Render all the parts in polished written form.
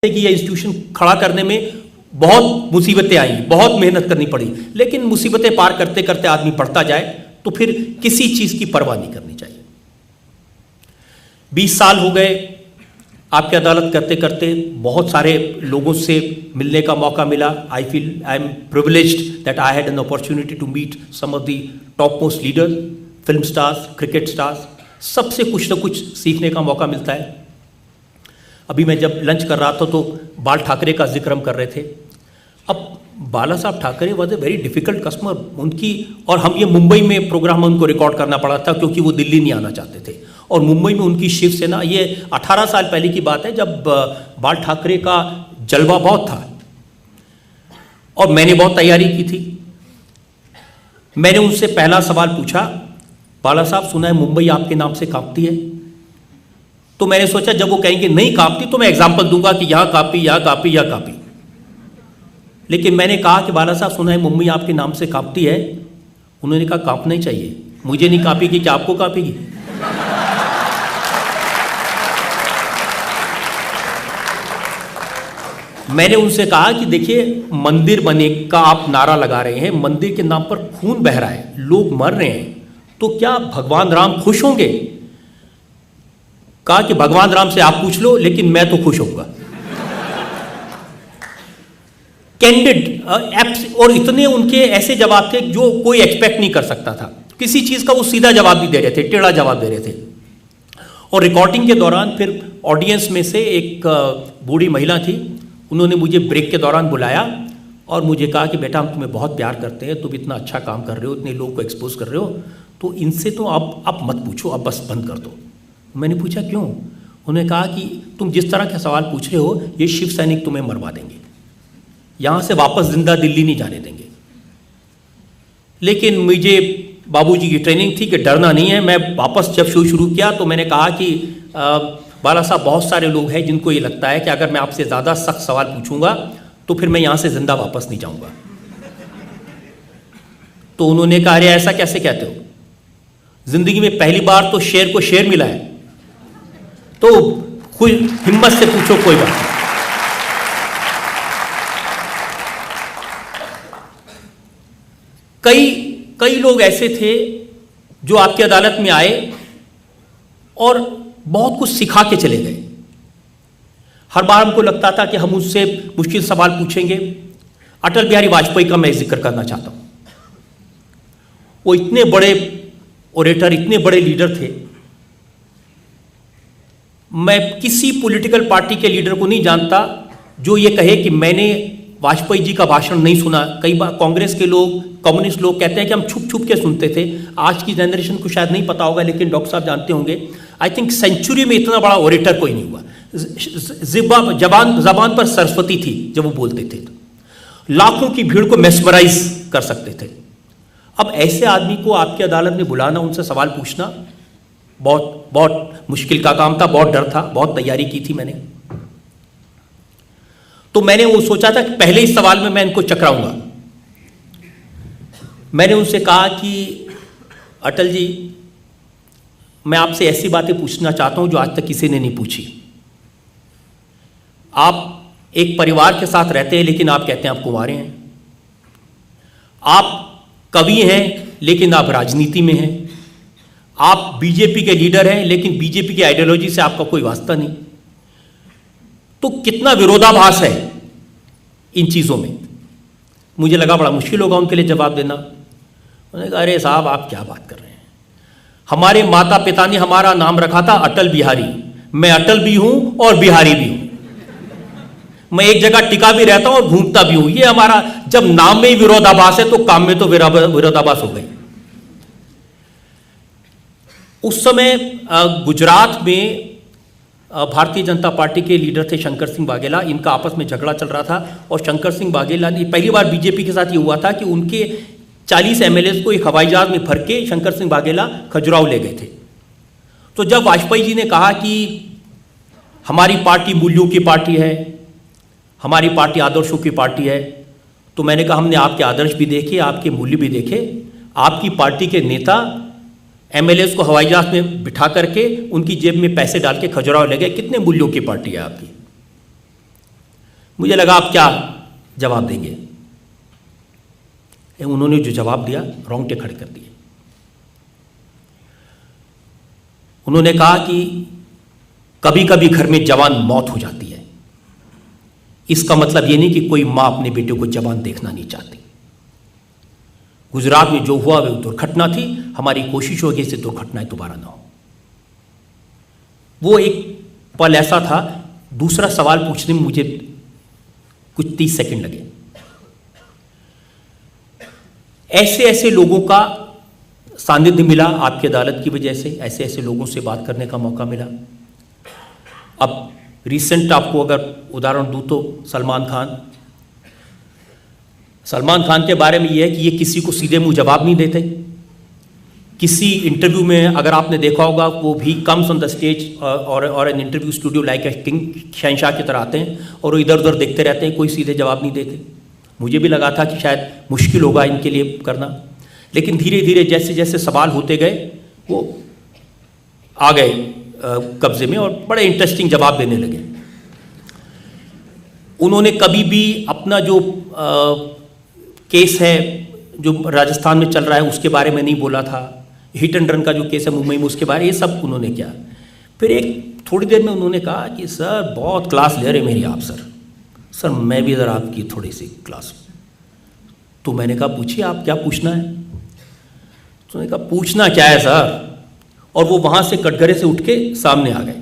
कि यह इंस्टीट्यूशन खड़ा करने में बहुत मुसीबतें आई, बहुत मेहनत करनी पड़ी, लेकिन मुसीबतें पार करते करते आदमी बढ़ता जाए तो फिर किसी चीज़ की परवाह नहीं करनी चाहिए। 20 साल हो गए आपकी अदालत करते करते, बहुत सारे लोगों से मिलने का मौका मिला। I am privileged that I had an opportunity to meet some of the top most leaders, film stars, cricket stars, सबसे कुछ ना कुछ सीखने का मौका मिलता है। अभी मैं जब लंच कर रहा था तो बाल ठाकरे का जिक्र हम कर रहे थे। अब बाला साहब Thackeray was a very difficult customer उनकी, और हम ये मुंबई में प्रोग्राम उनको रिकॉर्ड करना पड़ा था क्योंकि वो दिल्ली नहीं आना चाहते थे, और मुंबई में उनकी शिवसेना, ये 18 साल पहले की बात है जब बाल ठाकरे का जलवा बहुत था और मैंने बहुत तैयारी की थी। मैंने उनसे पहला सवाल पूछा, बाला साहब सुना है मुंबई आपके नाम से कांपती है? तो मैंने सोचा जब वो कहेंगे नहीं कांपती तो मैं एग्जाम्पल दूंगा कि यहां कांपी, यहां कांपी, यहां कांपी। लेकिन मैंने कहा कि बाला साहब सुना है मुंबई आपके नाम से कांपती है? उन्होंने कहा कांपना ही चाहिए, मुझे नहीं कांपेगी क्या आपको कांपेगी? मैंने उनसे कहा कि देखिए मंदिर बने का आप नारा लगा रहे हैं, मंदिर के नाम पर खून बह रहा है, लोग मर रहे हैं, तो क्या भगवान राम खुश होंगे? कहा कि भगवान राम से आप पूछ लो, लेकिन मैं तो खुश होऊंगा। कैंडिड और इतने उनके ऐसे जवाब थे जो कोई एक्सपेक्ट नहीं कर सकता था। किसी चीज का वो सीधा जवाब नहीं दे रहे थे, टेढ़ा जवाब दे रहे थे। और रिकॉर्डिंग के दौरान फिर ऑडियंस में से एक बूढ़ी महिला थी, उन्होंने मुझे ब्रेक के दौरान बुलाया और मुझे कहा कि बेटा हम तुम्हें बहुत प्यार करते हैं, तुम इतना अच्छा काम कर रहे हो, इतने लोगों को एक्सपोज कर रहे हो, तो इनसे तो आप मत पूछो, अब बस बंद कर दो। मैंने पूछा क्यों? उन्होंने कहा कि तुम जिस तरह के सवाल पूछ रहे हो ये शिव सैनिक तुम्हें मरवा देंगे, यहां से वापस जिंदा दिल्ली नहीं जाने देंगे। लेकिन मुझे बाबूजी की ट्रेनिंग थी कि डरना नहीं है। मैं वापस जब शो शुरू किया तो मैंने कहा कि बाला साहब बहुत सारे लोग हैं जिनको ये लगता है कि अगर मैं आपसे ज़्यादा सख्त सवाल पूछूंगा तो फिर मैं यहां से जिंदा वापस नहीं जाऊंगा। तो उन्होंने कहा अरे ऐसा कैसे कहते हो, जिंदगी में पहली बार तो शेर को शेर मिला है, तो खुद हिम्मत से पूछो, कोई बात नहीं। कई लोग ऐसे थे जो आपकी अदालत में आए और बहुत कुछ सिखा के चले गए। हर बार हमको लगता था कि हम उससे मुश्किल सवाल पूछेंगे। अटल बिहारी वाजपेयी का मैं जिक्र करना चाहता हूं। वो इतने बड़े ओरेटर, इतने बड़े लीडर थे। मैं किसी पॉलिटिकल पार्टी के लीडर को नहीं जानता जो ये कहे कि मैंने वाजपेयी जी का भाषण नहीं सुना। कई बार कांग्रेस के लोग, कम्युनिस्ट लोग कहते हैं कि हम छुप छुप के सुनते थे। आज की जनरेशन को शायद नहीं पता होगा, लेकिन डॉक्टर साहब जानते होंगे। आई थिंक सेंचुरी में इतना बड़ा ओरेटर कोई नहीं हुआ। जबान पर सरस्वती थी जब वो बोलते थे, लाखों की भीड़ को मेस्मराइज कर सकते थे। अब ऐसे आदमी को आपकी अदालत में बुलाना, उनसे सवाल पूछना बहुत बहुत मुश्किल का काम था, बहुत डर था, बहुत तैयारी की थी मैंने। तो मैंने वो सोचा था कि पहले ही सवाल में मैं इनको चकराऊंगा। मैंने उनसे कहा कि अटल जी, मैं आपसे ऐसी बातें पूछना चाहता हूं जो आज तक किसी ने नहीं पूछी। आप एक परिवार के साथ रहते हैं लेकिन आप कहते हैं आप कुंवारे हैं। आप कवि हैं लेकिन आप राजनीति में हैं। आप बीजेपी के लीडर हैं लेकिन बीजेपी की आइडियोलॉजी से आपका कोई वास्ता नहीं। तो कितना विरोधाभास है इन चीजों में। मुझे लगा बड़ा मुश्किल होगा उनके लिए जवाब देना। उन्होंने कहा अरे साहब आप क्या बात कर रहे हैं, हमारे माता पिता ने हमारा नाम रखा था अटल बिहारी। मैं अटल भी हूं और बिहारी भी हूं। मैं एक जगह टिका भी रहता हूं और घूमता भी हूं। ये हमारा, जब नाम में ही विरोधाभास है तो काम में तो विरोधाभास हो गई। उस समय गुजरात में भारतीय जनता पार्टी के लीडर थे शंकर सिंह वाघेला। इनका आपस में झगड़ा चल रहा था और शंकर सिंह वाघेला ने, पहली बार बीजेपी के साथ ये हुआ था कि उनके 40 एमएलए को एक हवाई जहाज में भर के शंकर सिंह वाघेला खजुराहो ले गए थे। तो जब वाजपेयी जी ने कहा कि हमारी पार्टी मूल्यों की पार्टी है, हमारी पार्टी आदर्शों की पार्टी है, तो मैंने कहा हमने आपके आदर्श भी देखे, आपके मूल्य भी देखे। आपकी पार्टी के नेता एमएलए को हवाई जहाज में बिठा करके उनकी जेब में पैसे डाल के खजुराहो ले गए। कितने मूल्यों की पार्टी है आपकी? मुझे लगा आप क्या जवाब देंगे। उन्होंने जो जवाब दिया रोंगटे खड़े कर दिए। उन्होंने कहा कि कभी कभी घर में जवान मौत हो जाती है, इसका मतलब ये नहीं कि कोई मां अपने बेटे को जवान देखना नहीं चाहती। गुजरात में जो हुआ वो दुर्घटना थी, हमारी कोशिश होगी इससे दुर्घटनाएं दोबारा ना हो। वो एक पल ऐसा था, दूसरा सवाल पूछने में मुझे कुछ 30 सेकंड लगे। ऐसे ऐसे लोगों का सानिध्य मिला आपकी अदालत की वजह से, ऐसे ऐसे लोगों से बात करने का मौका मिला। अब रिसेंट आपको अगर उदाहरण दूं तो सलमान खान के बारे में यह है कि ये किसी को सीधे मुंह जवाब नहीं देते। किसी इंटरव्यू में अगर आपने देखा होगा, वो भी कम्स ऑन द स्टेज और an interview studio like a king, शहंशाह की तरह आते हैं और वो इधर उधर देखते रहते हैं, कोई सीधे जवाब नहीं देते। मुझे भी लगा था कि शायद मुश्किल होगा इनके लिए करना, लेकिन धीरे धीरे जैसे जैसे सवाल होते गए वो आ गए कब्जे में और बड़े इंटरेस्टिंग जवाब देने लगे। उन्होंने कभी भी अपना जो केस है जो राजस्थान में चल रहा है उसके बारे में नहीं बोला था। हिट एंड रन का जो केस है मुंबई में, उसके बारे, ये सब उन्होंने किया। फिर एक थोड़ी देर में उन्होंने कहा कि सर बहुत क्लास ले रहे मेरी आप सर मैं भी ज़रा आपकी थोड़ी सी क्लास। तो मैंने कहा पूछिए आप क्या पूछना है। तो उन्होंने कहा पूछना क्या है सर, और वो वहाँ से कटघरे से उठ के सामने आ गए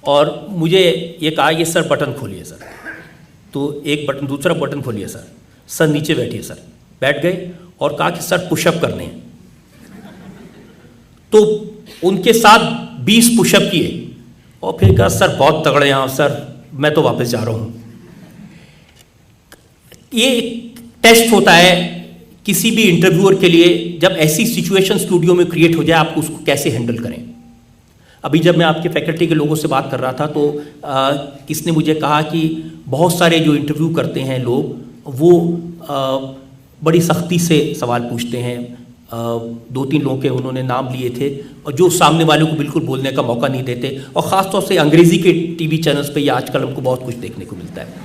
और मुझे ये कहा ये सर बटन खोलिए सर। तो एक बटन, दूसरा बटन खोलिए सर नीचे बैठिए सर। बैठ गए और कहा कि सर पुशअप करने हैं। तो उनके साथ 20 पुशअप किए और फिर कहा सर बहुत तगड़े हैं आप सर, मैं तो वापस जा रहा हूँ। ये एक टेस्ट होता है किसी भी इंटरव्यूअर के लिए, जब ऐसी सिचुएशन स्टूडियो में क्रिएट हो जाए आप उसको कैसे हैंडल करें। अभी जब मैं आपके फैकल्टी के लोगों से बात कर रहा था तो किसने मुझे कहा कि बहुत सारे जो इंटरव्यू करते हैं लोग वो बड़ी सख्ती से सवाल पूछते हैं। 2-3 लोगों के उन्होंने नाम लिए थे और जो सामने वाले को बिल्कुल बोलने का मौका नहीं देते, और ख़ासतौर से अंग्रेज़ी के टीवी चैनल्स पे ये आजकल हमको बहुत कुछ देखने को मिलता है।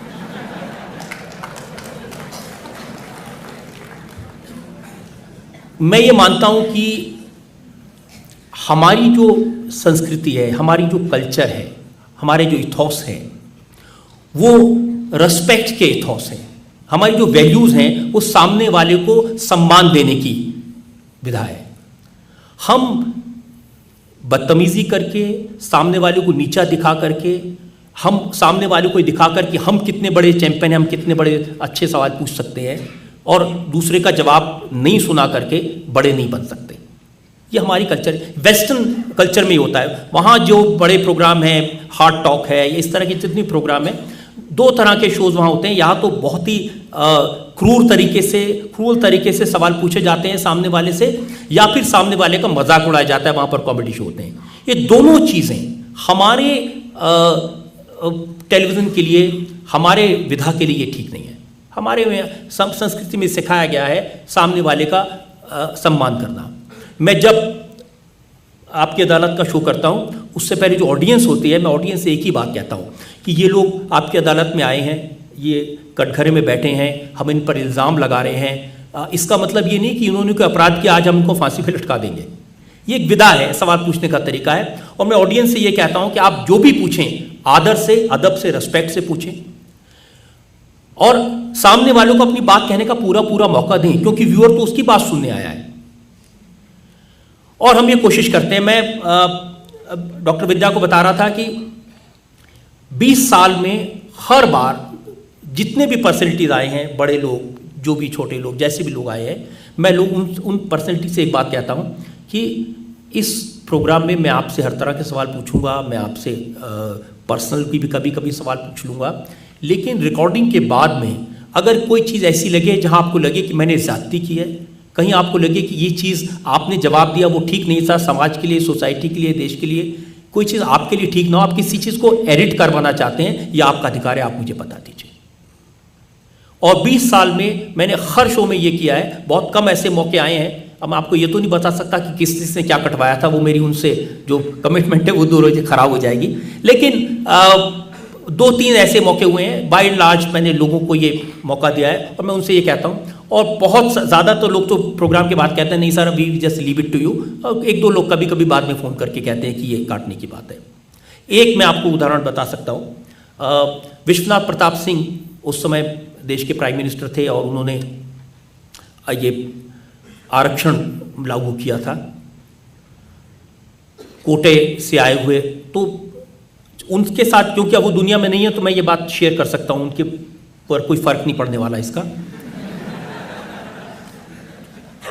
मैं ये मानता हूँ कि हमारी जो संस्कृति है, हमारी जो कल्चर है, हमारे जो इथॉस है वो रिस्पेक्ट के इथॉस हैं। हमारी जो वैल्यूज़ हैं वो सामने वाले को सम्मान देने की विधा है। हम बदतमीजी करके, सामने वाले को नीचा दिखा करके, हम सामने वाले को दिखा कर कि हम कितने बड़े चैंपियन हैं, हम कितने बड़े अच्छे सवाल पूछ सकते हैं, और दूसरे का जवाब नहीं सुना करके बड़े नहीं बन सकते। ये हमारी कल्चर, वेस्टर्न कल्चर में ही होता है। वहाँ जो बड़े प्रोग्राम हैं, हार्ड टॉक है, इस तरह के जितने प्रोग्राम हैं, 2 तरह के शोज़ वहाँ होते हैं। यहाँ तो बहुत ही क्रूर तरीके से सवाल पूछे जाते हैं सामने वाले से, या फिर सामने वाले का मजाक उड़ाया जाता है, वहाँ पर कॉमेडी शो होते हैं। ये दोनों चीज़ें हमारे टेलीविज़न के लिए, हमारे विधा के लिए ये ठीक नहीं है। हमारे में संस्कृति में सिखाया गया है सामने वाले का सम्मान करना। मैं जब आपकी अदालत का शो करता हूँ उससे पहले जो ऑडियंस होती है, मैं ऑडियंस से एक ही बात कहता हूँ कि ये लोग आपकी अदालत में आए हैं, ये कटघरे में बैठे हैं, हम इन पर इल्ज़ाम लगा रहे हैं। इसका मतलब ये नहीं कि इन्होंने कोई अपराध किया आज हम इनको फांसी पे लटका देंगे। ये एक विधा है, सवाल पूछने का तरीका है। और मैं ऑडियंस से ये कहता हूँ कि आप जो भी पूछें आदर से, अदब से, रिस्पेक्ट से पूछें और सामने वालों को अपनी बात कहने का पूरा मौका दें, क्योंकि व्यूअर तो उसकी बात सुनने आया है। और हम ये कोशिश करते हैं, मैं डॉक्टर विद्या को बता रहा था कि 20 साल में हर बार जितने भी पर्सनैलिटीज आए हैं, बड़े लोग, जो भी छोटे लोग, जैसे भी लोग आए हैं, मैं उन पर्सनैलिटी से एक बात कहता हूं कि इस प्रोग्राम में मैं आपसे हर तरह के सवाल पूछूंगा, मैं आपसे पर्सनल भी कभी कभी सवाल पूछ लूँगा, लेकिन रिकॉर्डिंग के बाद में अगर कोई चीज़ ऐसी लगे जहां आपको लगे कि मैंने ज़्यादती की है, कहीं आपको लगे कि ये चीज़ आपने जवाब दिया वो ठीक नहीं था, समाज के लिए, सोसाइटी के लिए, देश के लिए कोई चीज़ आपके लिए ठीक ना हो, आप किसी चीज़ को एडिट करवाना चाहते हैं, यह आपका अधिकार है, आप मुझे बता दीजिए। और 20 साल में मैंने हर शो में ये किया है। बहुत कम ऐसे मौके आए हैं, अब मैं आपको ये तो नहीं बता सकता कि किस चीज़ ने क्या कटवाया था, वो मेरी उनसे जो कमिटमेंट है वो दूर हो, खराब हो जाएगी। लेकिन 2-3 ऐसे मौके हुए हैं, बाय एंड लार्ज मैंने लोगों को ये मौका दिया है और मैं उनसे ये कहता हूँ। और बहुत ज़्यादा तो लोग तो प्रोग्राम के बाद कहते हैं नहीं सर अभी just leave it to you, और 1-2 लोग कभी कभी बाद में फ़ोन करके कहते हैं कि ये काटने की बात है। एक मैं आपको उदाहरण बता सकता हूँ, विश्वनाथ प्रताप सिंह उस समय देश के प्राइम मिनिस्टर थे और उन्होंने ये आरक्षण लागू किया था कोटे से आए हुए, तो उनके साथ क्योंकि अब वो दुनिया में नहीं है तो मैं ये बात शेयर कर सकता हूँ, उनके पर कोई फर्क नहीं पड़ने वाला इसका।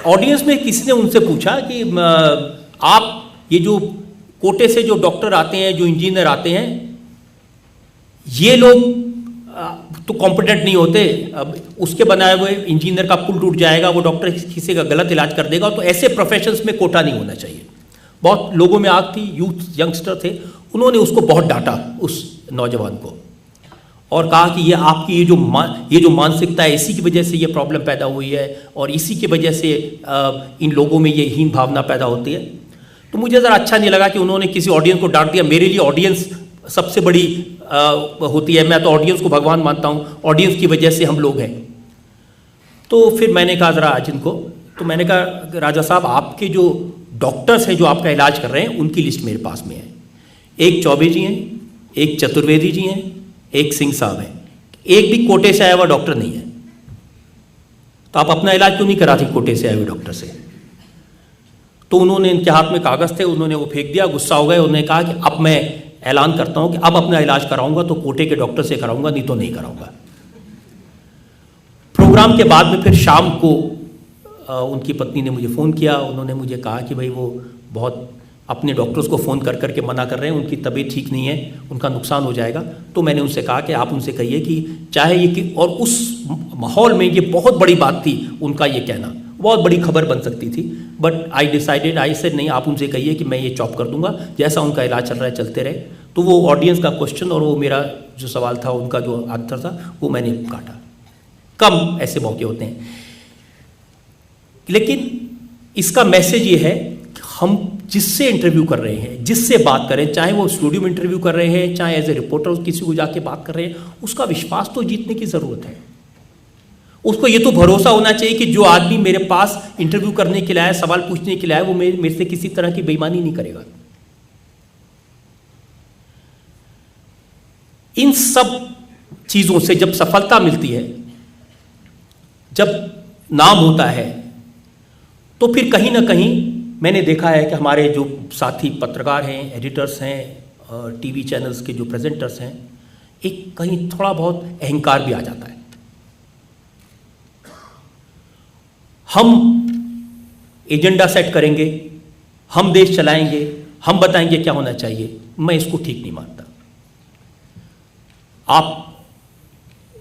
ऑडियंस में किसी ने उनसे पूछा कि आप ये जो कोटे से जो डॉक्टर आते हैं, जो इंजीनियर आते हैं, ये लोग तो कॉम्पिटेंट नहीं होते, अब उसके बनाए हुए इंजीनियर का पुल टूट जाएगा, वो डॉक्टर किसी का गलत इलाज कर देगा, तो ऐसे प्रोफेशंस में कोटा नहीं होना चाहिए। बहुत लोगों में आग थी, यूथ यंगस्टर थे, उन्होंने उसको बहुत डांटा उस नौजवान को और कहा कि ये आपकी ये जो मानसिकता है इसी की वजह से ये प्रॉब्लम पैदा हुई है और इसी की वजह से इन लोगों में ये हीन भावना पैदा होती है। तो मुझे ज़रा अच्छा नहीं लगा कि उन्होंने किसी ऑडियंस को डांट दिया। मेरे लिए ऑडियंस सबसे बड़ी होती है, मैं तो ऑडियंस को भगवान मानता हूँ, ऑडियंस की वजह से हम लोग हैं। तो फिर मैंने कहा ज़रा आज इनको, तो मैंने कहा राजा साहब आपके जो डॉक्टर्स हैं जो आपका इलाज कर रहे हैं उनकी लिस्ट मेरे पास में है, एक चौबे जी हैं, एक चतुर्वेदी जी हैं, एक सिंह साहब हैं, एक भी कोटे से आया हुआ डॉक्टर नहीं है। तो आप अपना इलाज क्यों नहीं कराते कोटे से आए हुए डॉक्टर से? तो उन्होंने, इनके हाथ में कागज़ थे, उन्होंने वो फेंक दिया, गुस्सा हो गए। उन्होंने कहा कि अब मैं ऐलान करता हूं कि अब अपना इलाज कराऊंगा तो कोटे के डॉक्टर से कराऊंगा, नहीं तो नहीं कराऊंगा। प्रोग्राम के बाद में फिर शाम को उनकी पत्नी ने मुझे फ़ोन किया, उन्होंने मुझे कहा कि भाई वो बहुत अपने डॉक्टर्स को फ़ोन कर करके मना कर रहे हैं, उनकी तबीयत ठीक नहीं है, उनका नुकसान हो जाएगा। तो मैंने उनसे कहा कि आप उनसे कहिए कि चाहे ये कि, और उस माहौल में ये बहुत बड़ी बात थी उनका ये कहना, बहुत बड़ी खबर बन सकती थी, but I decided, I said नहीं, आप उनसे कहिए कि मैं ये चॉप कर दूंगा, जैसा उनका इलाज चल रहा है चलते रहे। तो वो ऑडियंस का क्वेश्चन और वो मेरा जो सवाल था, उनका जो आंसर था, वो मैंने काटा। कम ऐसे मौके होते हैं, लेकिन इसका मैसेज ये है कि हम जिससे इंटरव्यू कर रहे हैं, जिससे बात करें, चाहे वो स्टूडियो में इंटरव्यू कर रहे हैं, चाहे एज ए रिपोर्टर किसी को जाके बात कर रहे हैं, उसका विश्वास तो जीतने की ज़रूरत है। उसको ये तो भरोसा होना चाहिए कि जो आदमी मेरे पास इंटरव्यू करने के लिए आया, सवाल पूछने के लिए आया, वो मेरे से किसी तरह की बेईमानी नहीं करेगा। इन सब चीज़ों से जब सफलता मिलती है, जब नाम होता है, तो फिर कहीं ना कहीं मैंने देखा है कि हमारे जो साथी पत्रकार हैं, एडिटर्स हैं, टीवी चैनल्स के जो प्रेजेंटर्स हैं, एक कहीं थोड़ा बहुत अहंकार भी आ जाता है। हम एजेंडा सेट करेंगे, हम देश चलाएंगे, हम बताएंगे क्या होना चाहिए, मैं इसको ठीक नहीं मानता। आप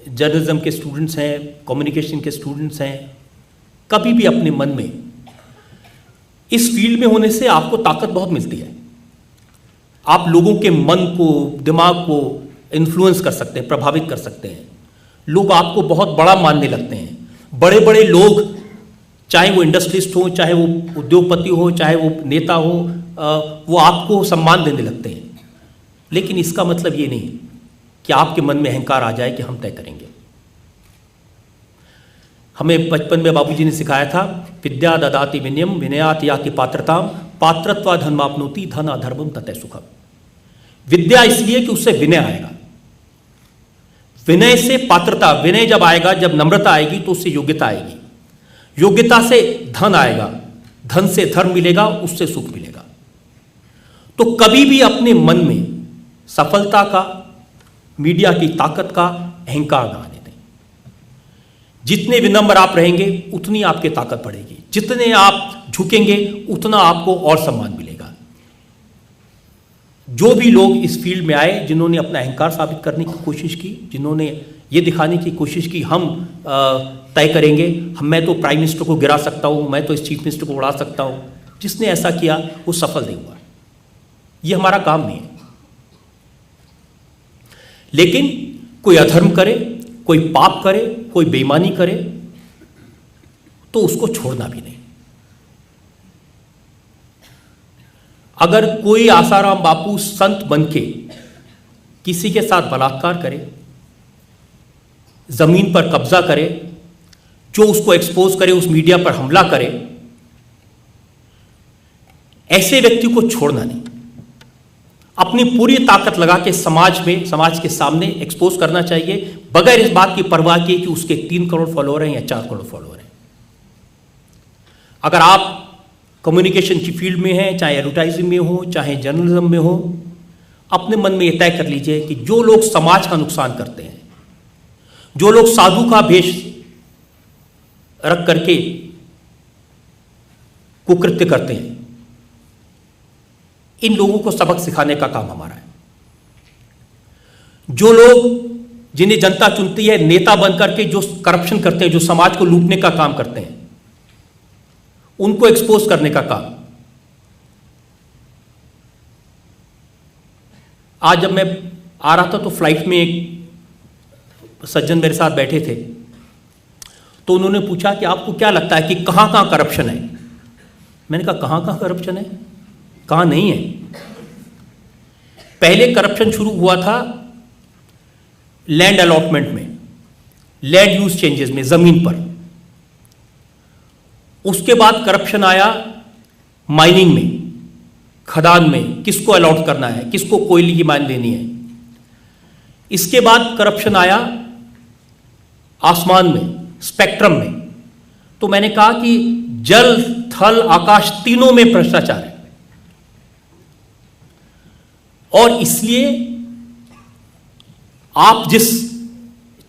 जर्नलिज्म के स्टूडेंट्स हैं, कम्युनिकेशन के स्टूडेंट्स हैं, कभी भी अपने मन में, इस फील्ड में होने से आपको ताकत बहुत मिलती है। आप लोगों के मन को, दिमाग को इन्फ्लुएंस कर सकते हैं, प्रभावित कर सकते हैं। लोग आपको बहुत बड़ा मानने लगते हैं। बड़े बड़े लोग, चाहे वो इंडस्ट्रियलिस्ट हो, चाहे वो उद्योगपति हो, चाहे वो नेता हो, वो आपको सम्मान देने लगते हैं। लेकिन इसका मतलब ये नहीं कि आपके मन में अहंकार आ जाए कि हम तय करेंगे। हमें बचपन में बाबूजी ने सिखाया था, विद्या ददाति विनयम विनयात याति पात्रताम पात्रत्वा धर्माप्नोति धन अधर्मम ततः सुखम। विद्या इसलिए कि उससे विनय आएगा, विनय से पात्रता, विनय जब आएगा, जब नम्रता आएगी तो उससे योग्यता आएगी, योग्यता से धन आएगा, धन से धर्म मिलेगा, उससे सुख मिलेगा। तो कभी भी अपने मन में सफलता का, मीडिया की ताकत का अहंकार ना आने दें। जितने विनम्र आप रहेंगे उतनी आपकी ताकत बढ़ेगी, जितने आप झुकेंगे उतना आपको और सम्मान मिलेगा। जो भी लोग इस फील्ड में आए, जिन्होंने अपना अहंकार साबित करने की कोशिश की, जिन्होंने ये दिखाने की कोशिश की हम तय करेंगे, मैं तो प्राइम मिनिस्टर को गिरा सकता हूं, मैं तो इस चीफ मिनिस्टर को उड़ा सकता हूं, जिसने ऐसा किया वो सफल नहीं हुआ। ये हमारा काम नहीं है। लेकिन कोई अधर्म करे, कोई पाप करे, कोई बेईमानी करे, तो उसको छोड़ना भी नहीं। अगर कोई आसाराम बापू संत बनके किसी के साथ बलात्कार करे, जमीन पर कब्जा करे, जो उसको एक्सपोज करे, उस मीडिया पर हमला करे, ऐसे व्यक्ति को छोड़ना नहीं, अपनी पूरी ताकत लगा के समाज में, समाज के सामने एक्सपोज करना चाहिए, बगैर इस बात की परवाह किए कि उसके 3 करोड़ फॉलोअर हैं या 4 करोड़ फॉलोअर हैं। अगर आप कम्युनिकेशन की फील्ड में हैं, चाहे एडवर्टाइजिंग में हो, चाहे जर्नलिज्म में हो, अपने मन में यह तय कर लीजिए कि जो लोग समाज का नुकसान करते हैं, जो लोग साधु का भेष रख करके कुकृत्य करते हैं, इन लोगों को सबक सिखाने का काम हमारा है। जो लोग जिन्हें जनता चुनती है नेता बनकर के जो करप्शन करते हैं, जो समाज को लूटने का काम करते हैं, उनको एक्सपोज करने का काम। आज जब मैं आ रहा था तो फ्लाइट में एक सज्जन मेरे साथ बैठे थे, तो उन्होंने पूछा कि आपको क्या लगता है कि कहां कहां करप्शन है। मैंने कहा कहां कहां करप्शन है, कहां नहीं है। पहले करप्शन शुरू हुआ था लैंड अलॉटमेंट में, लैंड यूज चेंजेस में, जमीन पर। उसके बाद करप्शन आया माइनिंग में, खदान में, किसको अलॉट करना है, किसको कोयले की माइन देनी है। इसके बाद करप्शन आया आसमान में, स्पेक्ट्रम में। तो मैंने कहा कि जल, थल, आकाश तीनों में भ्रष्टाचार है, और इसलिए आप जिस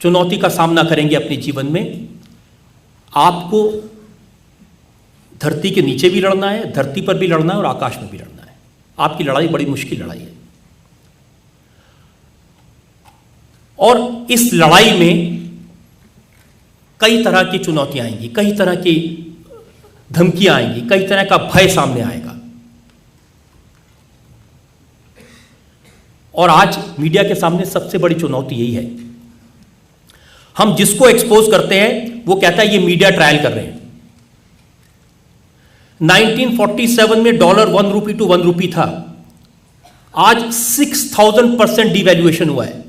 चुनौती का सामना करेंगे अपने जीवन में, आपको धरती के नीचे भी लड़ना है, धरती पर भी लड़ना है, और आकाश में भी लड़ना है। आपकी लड़ाई बड़ी मुश्किल लड़ाई है, और इस लड़ाई में कई तरह की चुनौतियां आएंगी, कई तरह की धमकियां आएंगी, कई तरह का भय सामने आएगा। और आज मीडिया के सामने सबसे बड़ी चुनौती यही है, हम जिसको एक्सपोज करते हैं वो कहता है ये मीडिया ट्रायल कर रहे हैं। 1947 में डॉलर 1 रुपी टू 1 रुपी था, आज 6000% डिवैल्यूएशन हुआ है।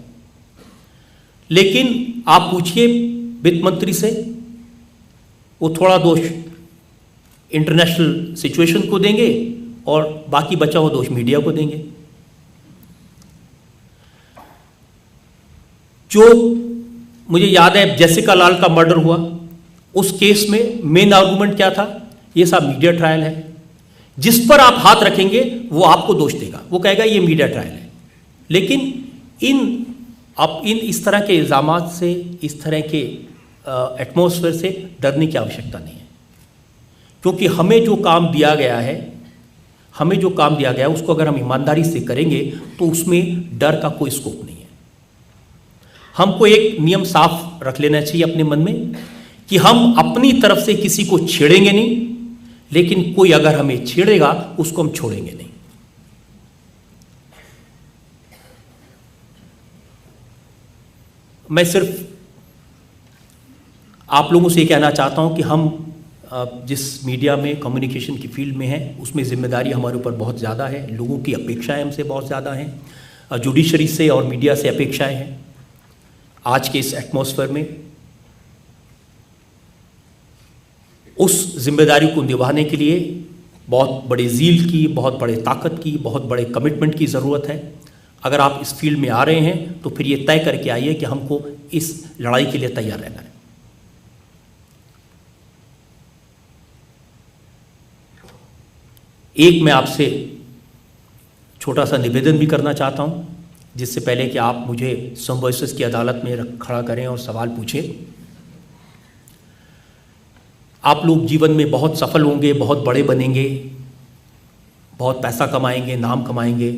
लेकिन आप पूछिए वित्त मंत्री से, वो थोड़ा दोष इंटरनेशनल सिचुएशन को देंगे और बाकी बचा हुआ दोष मीडिया को देंगे। जो मुझे याद है जेसिका लाल का मर्डर हुआ, उस केस में मेन आर्गुमेंट क्या था, ये सब मीडिया ट्रायल है। जिस पर आप हाथ रखेंगे वो आपको दोष देगा, वो कहेगा ये मीडिया ट्रायल है। लेकिन इस तरह के इल्जामात से, इस तरह के एटमॉस्फेयर से डरने की आवश्यकता नहीं है, क्योंकि हमें जो काम दिया गया है उसको अगर हम ईमानदारी से करेंगे तो उसमें डर का कोई स्कोप नहीं है। हमको एक नियम साफ रख लेना चाहिए अपने मन में कि हम अपनी तरफ से किसी को छेड़ेंगे नहीं, लेकिन कोई अगर हमें छेड़ेगा उसको हम छोड़ेंगे नहीं। मैं सिर्फ आप लोगों से ये कहना चाहता हूं कि हम जिस मीडिया में, कम्युनिकेशन की फील्ड में हैं, उसमें जिम्मेदारी हमारे ऊपर बहुत ज़्यादा है। लोगों की अपेक्षाएं हमसे बहुत ज़्यादा हैं, जुडिशरी से और मीडिया से अपेक्षाएं हैं। आज के इस एटमॉस्फेयर में उस जिम्मेदारी को निभाने के लिए बहुत बड़े ज़ील की, बहुत बड़े ताकत की, बहुत बड़े कमिटमेंट की ज़रूरत है। अगर आप इस फील्ड में आ रहे हैं तो फिर ये तय करके आइए कि हमको इस लड़ाई के लिए तैयार रहना है। एक मैं आपसे छोटा सा निवेदन भी करना चाहता हूं, जिससे पहले कि आप मुझे सम वॉइसेस की अदालत में खड़ा करें और सवाल पूछें। आप लोग जीवन में बहुत सफल होंगे, बहुत बड़े बनेंगे, बहुत पैसा कमाएंगे, नाम कमाएंगे।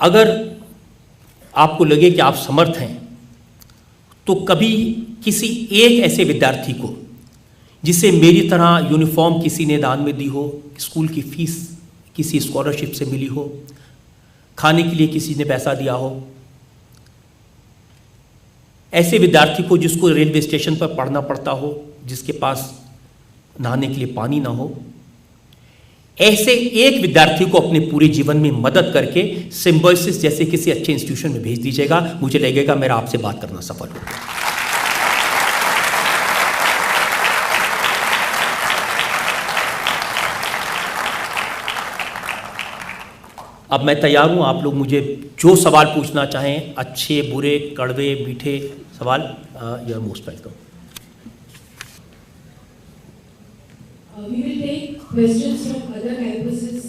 अगर आपको लगे कि आप समर्थ हैं तो कभी किसी एक ऐसे विद्यार्थी को जिसे मेरी तरह यूनिफॉर्म किसी ने दान में दी हो, स्कूल की फीस किसी स्कॉलरशिप से मिली हो, खाने के लिए किसी ने पैसा दिया हो, ऐसे विद्यार्थी को जिसको रेलवे स्टेशन पर पढ़ना पड़ता हो, जिसके पास नहाने के लिए पानी ना हो, ऐसे एक विद्यार्थी को अपने पूरे जीवन में मदद करके सिम्बोसिस जैसे किसी अच्छे इंस्टीट्यूशन में भेज दीजिएगा, मुझे लगेगा मेरा आपसे बात करना सफल हो गया। अब मैं तैयार हूं, आप लोग मुझे जो सवाल पूछना चाहें, अच्छे बुरे कड़वे मीठे सवाल, you are most welcome. We will take questions from other campuses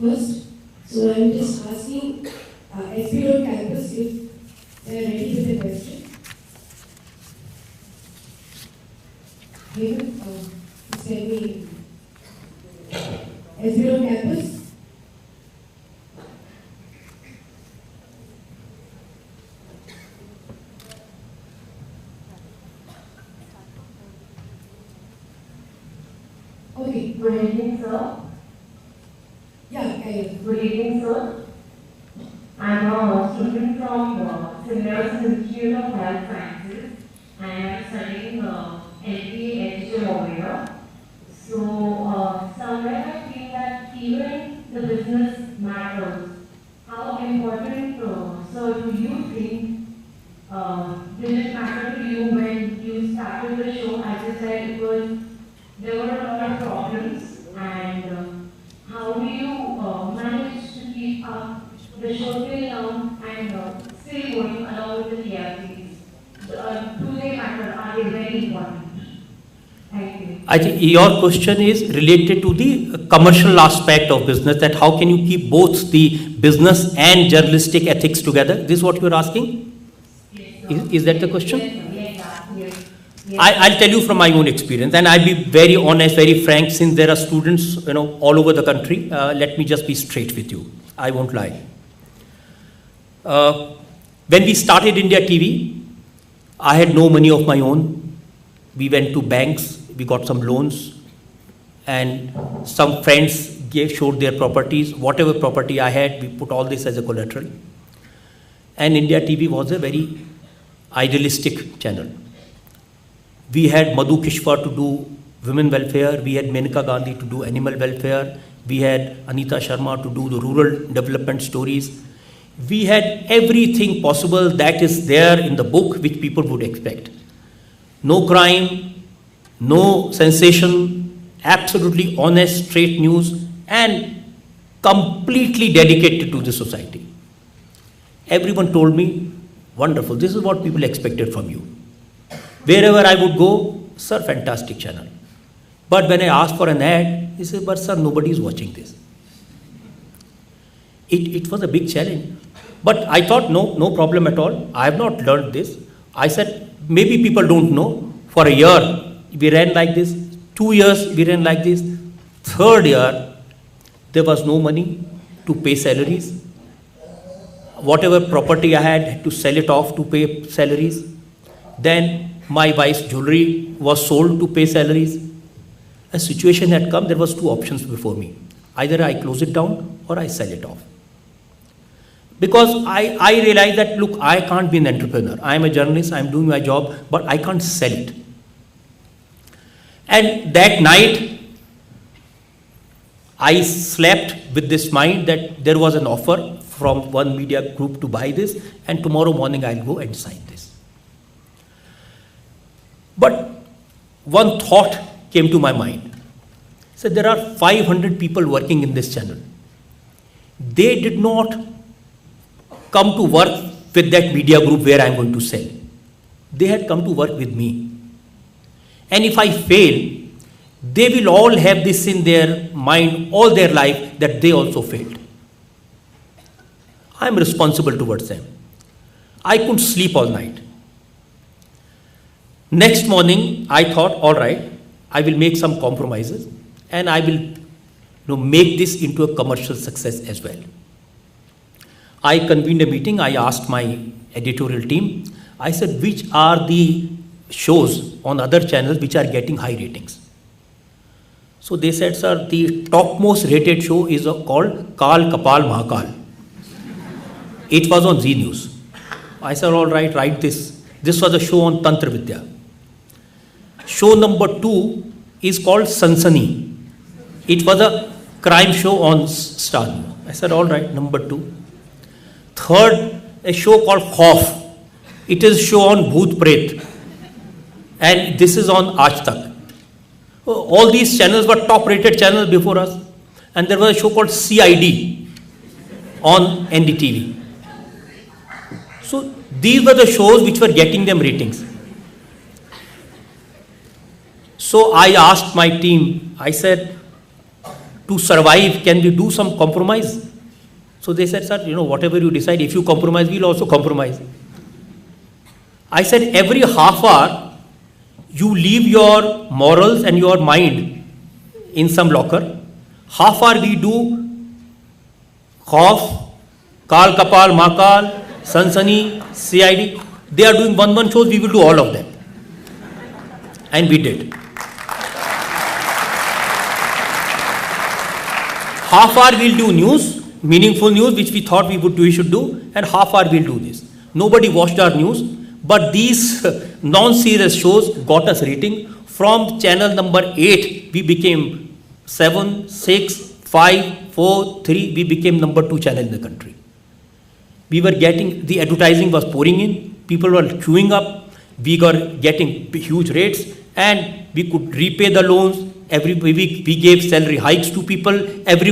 first. So I am just asking SP Road campus if they are ready with the question. Here, tell me, SP Road campus. Okay. Good evening, sir. Yeah, Good evening, sir. I'm a student from Symbiosis Institute of Health Sciences, and I'm studying MBA HM over here. So, somewhere I feel that even the business matters. How important, sir, do you think did it matter to you when you started the show? As you said, there were a lot of problems, and how do you manage to keep up the show till now and still going along with the TRPs? Do they matter? Are they very important? Thank you. I think your question is related to the commercial aspect of business, that how can you keep both the business and journalistic ethics together? This is what you are asking? Yes, Is that the question? Yes, yes. I'll tell you from my own experience, and I'll be very honest, very frank, since there are students, all over the country. Let me just be straight with you. I won't lie. When we started India TV, I had no money of my own. We went to banks, we got some loans, and some friends showed their properties. Whatever property I had, we put all this as a collateral. And India TV was a very idealistic channel. We had Madhu Kishwar to do women welfare, we had Menaka Gandhi to do animal welfare, we had Anita Sharma to do the rural development stories. We had everything possible that is there in the book which people would expect. No crime, no sensation, absolutely honest, straight news, and completely dedicated to the society. Everyone told me, wonderful, this is what people expected from you. Wherever I would go, sir, fantastic channel. But when I asked for an ad, he said, but sir, nobody is watching this. It was a big challenge. But I thought, no problem at all. I have not learned this. I said, maybe people don't know. For a year, we ran like this. 2 years, we ran like this. 3rd year, there was no money to pay salaries. Whatever property I had to sell it off to pay salaries. Then my wife's jewelry was sold to pay salaries. A situation had come, there was 2 options before me. Either I close it down or I sell it off. Because I realized that, look, I can't be an entrepreneur. I am a journalist, I am doing my job, but I can't sell it. And that night, I slept with this mind that there was an offer from one media group to buy this, and tomorrow morning I'll go and sign this. But one thought came to my mind. So there are 500 people working in this channel. They did not come to work with that media group where I'm going to sell. They had come to work with me. And if I fail, they will all have this in their mind all their life that they also failed. I'm responsible towards them. I couldn't sleep all night. Next morning, I thought, all right, I will make some compromises and I will make this into a commercial success as well. I convened a meeting. I asked my editorial team, I said, which are the shows on other channels which are getting high ratings? So they said, sir, the topmost rated show is called Kal Kapal Mahakal. It was on Zee News. I said, all right, write this. This was a show on Tantra Vidya. Show number 2 is called Sansani. It was a crime show on Star. I said, all right, number 2. Third, a show called Khauf. It is a show on Bhoot Pret. And this is on Aaj Tak. All these channels were top rated channels before us. And there was a show called CID on NDTV. So these were the shows which were getting them ratings. So I asked my team, I said, to survive, can we do some compromise? So they said, sir, whatever you decide, if you compromise, we'll also compromise. I said, every half hour, you leave your morals and your mind in some locker. Half hour we do Khauf, Kal Kapal, Mahakal, Sansani, CID. They are doing one shows, we will do all of them. And we did. Half hour we'll do news, meaningful news, which we thought we should do, and half hour we'll do this. Nobody watched our news, but these non-serious shows got us rating. From channel number 8, we became 7, 6, 5, 4, 3, we became number 2 channel in the country. We were getting, the advertising was pouring in, people were queuing up, we were getting huge rates, and we could repay the loans. Every week we gave salary hikes to people. Every